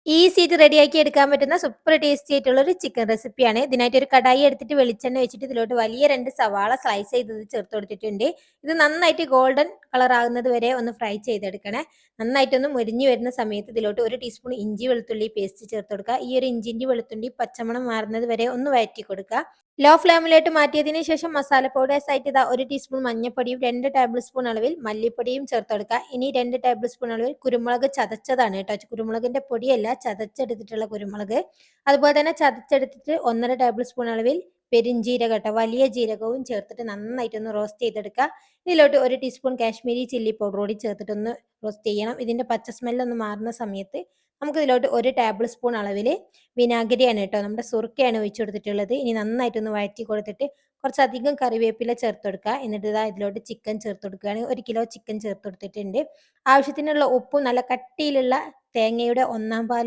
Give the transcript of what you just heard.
Easy ആയിട്ട് റെഡിയാക്കി എടുക്കാൻ പറ്റുന്ന സൂപ്പർ ടേസ്റ്റി ആയിട്ടുള്ള ഒരു ചിക്കൻ റെസിപ്പിയാണ്. ഇതിനായിട്ട് ഒരു കടായി എടുത്തിട്ട് വെളിച്ചെണ്ണ വെച്ചിട്ട് ഇതിലോട്ട് വലിയ 2 സവാള സ്ലൈസ് ചെയ്തത് ചേർത്ത് കൊടുത്തിട്ടുണ്ട്. ഇത് നന്നായിട്ട് ഗോൾഡൻ കളർ ആകുന്നത് വരെ ഒന്ന് ഫ്രൈ ചെയ്തെടുക്കണേ. നന്നായിട്ടൊന്ന് മുരിഞ്ഞു വരുന്ന സമയത്ത് ഇതിലോട്ട് 1 ടീസ്പൂൺ ഇഞ്ചി വെളുത്തുള്ളി പേസ്റ്റ് ചേർത്ത് കൊടുക്കുക. ഈ ഒരു ഇഞ്ചിന്റെ വെളുത്തുള്ളി പച്ചമണം മാറുന്നത് വരെ ഒന്ന് വഴറ്റി കൊടുക്കുക. ലോ ഫ്ലെയിമിലോട്ട് മാറ്റിയതിന് ശേഷം മസാല പൗഡേഴ്സ് ആയിട്ട് ഇതാ 1 ടീസ്പൂൺ മഞ്ഞൾപ്പൊടിയും 2 ടേബിൾ സ്പൂൺ അളവിൽ മല്ലിപ്പൊടിയും ചേർത്ത് കൊടുക്കുക. ഇനി 2 ടേബിൾ സ്പൂൺ അളവിൽ കുരുമുളക് ചതച്ചതാണ് കേട്ടോ. കുരുമുളകിന്റെ പൊടിയല്ല, ചതച്ചെടുത്തിട്ടുള്ള കുരുമുളക്. അതുപോലെ തന്നെ ചതച്ചെടുത്തിട്ട് 1.5 ടേബിൾ സ്പൂൺ അളവിൽ പെരിഞ്ജീരകം കേട്ടോ, വലിയ ജീരകവും ചേർത്തിട്ട് നന്നായിട്ടൊന്ന് റോസ്റ്റ് ചെയ്തെടുക്കുക. ഇതിലോട്ട് 1 ടീസ്പൂൺ കാശ്മീരി ചില്ലി പൗഡർ കൂടി ചേർത്തിട്ടൊന്ന് റോസ്റ്റ് ചെയ്യണം. ഇതിന്റെ പച്ച സ്മെല്ലൊന്ന് മാറുന്ന സമയത്ത് നമുക്ക് ഇതിലോട്ട് 1 ടേബിൾ സ്പൂൺ അളവിൽ വിനാഗിരിയാണ് കേട്ടോ, നമ്മുടെ സുർക്കയാണ് ഒഴിച്ചു കൊടുത്തിട്ടുള്ളത്. ഇനി നന്നായിട്ടൊന്ന് വഴറ്റി കൊടുത്തിട്ട് കുറച്ചധികം കറിവേപ്പില ചേർത്ത് കൊടുക്കുക. എന്നിട്ട് ഇതാ ഇതിലോട്ട് ചിക്കൻ ചേർത്ത് കൊടുക്കുകയാണ്. 1 കിലോ ചിക്കൻ ചേർത്ത് കൊടുത്തിട്ടുണ്ട്. ആവശ്യത്തിനുള്ള ഉപ്പും നല്ല കട്ടിയിലുള്ള തേങ്ങയുടെ ഒന്നാം പാലും